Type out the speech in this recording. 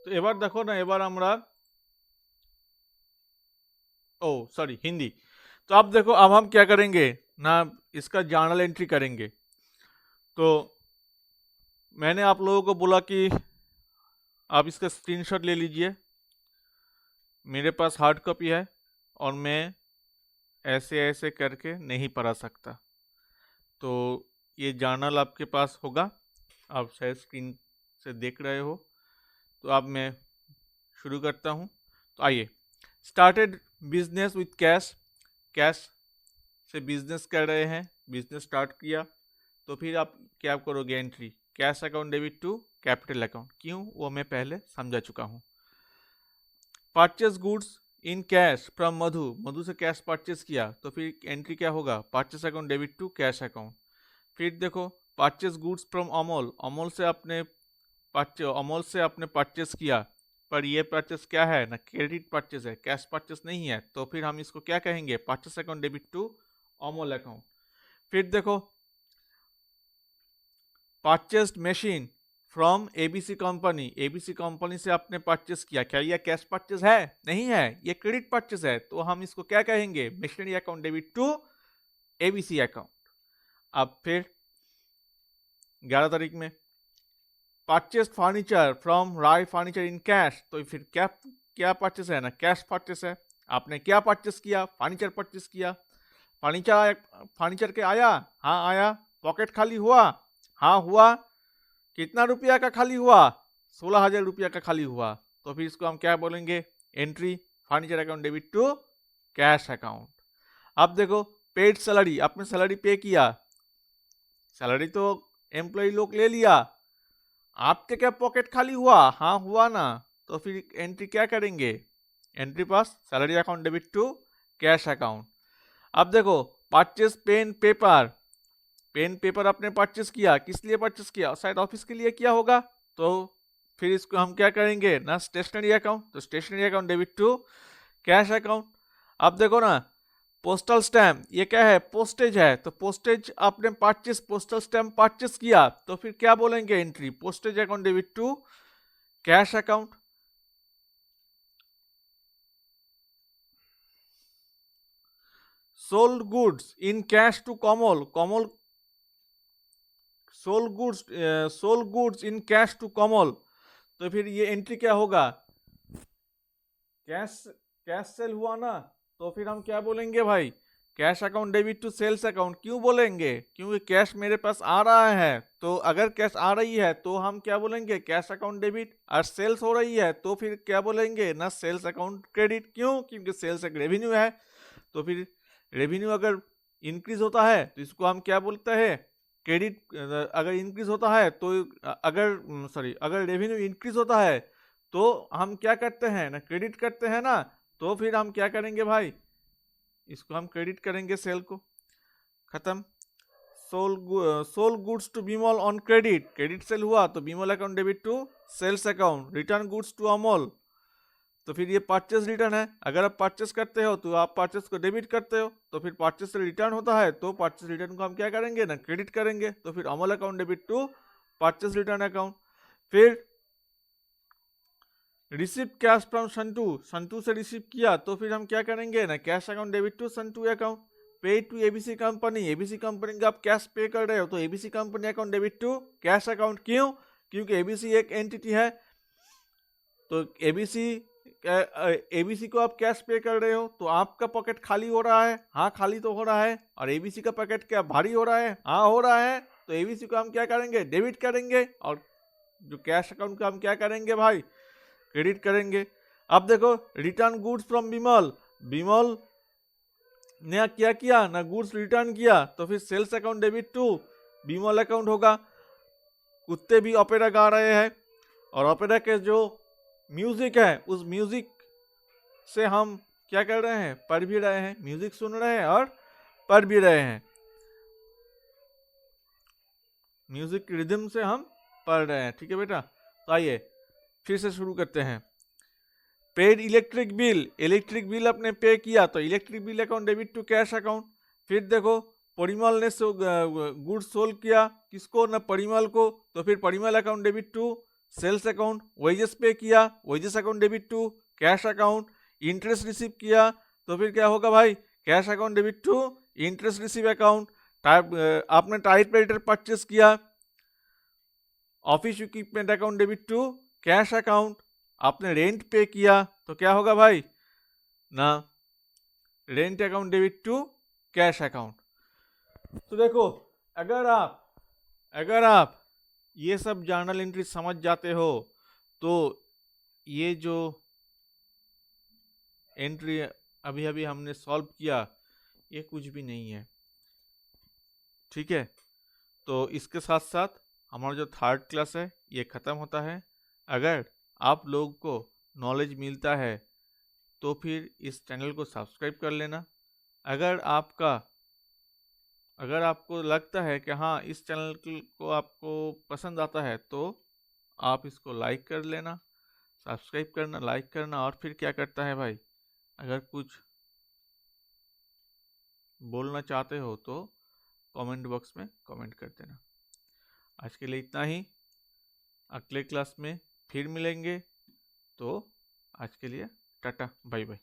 तो এবার দেখো না, এবার আমরা सॉरी हिंदी। तो अब देखो, अब हम क्या करेंगे ना, इसका जर्नल एंट्री करेंगे। तो मैंने आप लोगों को बोला कि आप इसका स्क्रीनशॉट ले लीजिए। मेरे पास हार्ड कॉपी है और मैं ऐसे ऐसे करके नहीं पढ़ा सकता। तो ये जर्नल आपके पास होगा, आप शायद स्क्रीन से देख रहे हो। तो अब मैं शुरू करता हूँ। तो आइए, started business with cash. Cash से बिजनेस कर रहे हैं, बिजनेस स्टार्ट किया। तो फिर आप क्या करोगे, entry cash account debit to capital account. क्यों, वो मैं पहले समझा चुका हूँ। Purchase goods in cash from Madhu, Madhu से कैश परचेज किया, तो फिर एंट्री क्या होगा, purchase account debit to cash account. फिर देखो, purchase goods from Amol, Amol से आपने परचेज किया, पर ये परचेज क्या है ना, क्रेडिट परचेज है, कैश परचेज नहीं है। तो फिर हम इसको क्या कहेंगे, purchase account debit to Amol account. फिर देखो, purchased machine from ABC company, ABC company से आपने परचेस किया, क्या यह कैश परचेस है, नहीं है, ये क्रेडिट परचेस है। तो हम इसको क्या कहेंगे, machinery account debit to ABC account. अब फिर 11 तारीख में purchased furniture from Rai furniture in cash, तो फिर क्या क्या परचेस है ना, कैश परचेस है। आपने क्या परचेस किया, फर्नीचर परचेस किया। फर्नीचर के आया, हाँ आया। पॉकेट खाली हुआ, हाँ हुआ। कितना रुपया का खाली हुआ, 16,000 रुपया का खाली हुआ। तो फिर इसको हम क्या बोलेंगे, entry furniture account debit to cash account. अब देखो, पेड सैलरी, आपने सैलरी पे किया, सैलरी तो एम्प्लॉय लोग ले लिया, आपके क्या पॉकेट खाली हुआ, हाँ हुआ ना। तो फिर एंट्री क्या करेंगे, entry pass salary account debit to cash account. अब देखो, purchase pen paper, pen paper आपने परचेस किया, किस लिए परचेस किया, शायद ऑफिस के लिए किया होगा। तो फिर इसको हम क्या करेंगे ना, स्टेशनरी अकाउंट, तो stationery account debit to cash account. अब देखो ना, पोस्टल स्टैम्प, ये क्या है, पोस्टेज है, तो पोस्टेज आपने परचेस, पोस्टल स्टैम्प परचेस किया, तो फिर क्या बोलेंगे, entry postage account debit to cash account. Sold goods in cash to Kamal, Kamal sold goods in cash to Kamal. तो फिर ये एंट्री क्या होगा, कैश कैश सेल हुआ ना। तो फिर हम क्या बोलेंगे भाई, cash account debit to sales account. क्यों बोलेंगे, क्योंकि कैश मेरे पास आ रहा है। तो अगर कैश आ रही है तो हम क्या बोलेंगे, कैश अकाउंट डेबिट। और सेल्स हो रही है तो फिर क्या बोलेंगे ना, सेल्स अकाउंट क्रेडिट। क्यों, क्योंकि सेल्स एक रेवेन्यू है। तो फिर रेवेन्यू अगर इंक्रीज होता है तो इसको हम क्या बोलते हैं, क्रेडिट। अगर इंक्रीज होता है तो अगर रेवेन्यू इंक्रीज होता है तो हम क्या करते हैं ना, क्रेडिट करते हैं ना। तो फिर हम क्या करेंगे भाई, इसको हम क्रेडिट करेंगे, सेल को। खत्म। Sold goods to Bimal on credit, credit sale हुआ तो Bimal account debit to sales account. Return goods to Amol, तो फिर ये परचेस रिटर्न है। अगर आप परचेस करते हो तो आप परचेस को डेबिट करते हो, तो फिर परचेस से रिटर्न होता है तो परचेस रिटर्न को हम क्या करेंगे ना, क्रेडिट करेंगे। तो फिर Amol account debit to purchase return account. फिर receive cash from Santu, Santu से रिसीव किया, तो फिर हम क्या करेंगे ना, cash account debit to Santu account. Pay to ABC company, ABC company का आप कैश पे कर रहे हो तो ABC company account debit to cash account. क्यों, क्योंकि एबीसी एक एंटिटी है। तो एबीसी को आप कैश पे कर रहे हो तो आपका पॉकेट खाली हो रहा है, हाँ खाली तो हो रहा है। और एबीसी का पॉकेट क्या भारी हो रहा है, हाँ हो रहा है। तो एबीसी को हम क्या करेंगे, डेबिट करेंगे। और जो कैश अकाउंट का हम क्या करेंगे भाई, क्रेडिट करेंगे। अब देखो, return goods from Bimal, Bimal ने क्या किया ना, गुड्स रिटर्न किया, तो फिर sales account debit to Bimal account होगा। कुत्ते भी ओपेरा गा रहे हैं और ओपेरा के जो म्यूजिक है उस म्यूजिक से हम क्या कर रहे हैं, पढ़ भी रहे हैं, म्यूजिक सुन रहे हैं और पढ़ भी रहे हैं। म्यूजिक रिदम से हम पढ़ रहे हैं, ठीक है बेटा। तो आइए फिर से शुरू करते हैं। Paid electric bill, electric bill आपने पे किया तो electric bill account debit to cash account. फिर देखो, परिमल ने गुड्स सोल्ड किया, किसको ना, परिमल को, तो फिर Parimal account debit to sales account, wages pay किया, wages account debit to cash account, interest receive किया, तो फिर क्या होगा भाई, cash account debit to interest receive account. आपने टाइपराइटर परचेस किया, office equipment account debit to cash account. आपने रेंट पे किया तो क्या होगा भाई ना, rent account debit to cash account. तो देखो, अगर आप ये सब जर्नल एंट्री समझ जाते हो तो ये जो एंट्री अभी अभी हमने सॉल्व किया ये कुछ भी नहीं है, ठीक है। तो इसके साथ साथ हमारा जो थर्ड क्लास है ये ख़त्म होता है। अगर आप लोगों को नॉलेज मिलता है तो फिर इस चैनल को सब्सक्राइब कर लेना। अगर आपका अगर आपको लगता है कि हाँ इस चैनल को आपको पसंद आता है तो आप इसको लाइक कर लेना, सब्सक्राइब करना, लाइक करना। और फिर क्या करता है भाई, अगर कुछ बोलना चाहते हो तो कमेंट बॉक्स में कमेंट कर देना। आज के लिए इतना ही, अगले क्लास में फिर मिलेंगे। तो आज के लिए टाटा बाय बाय।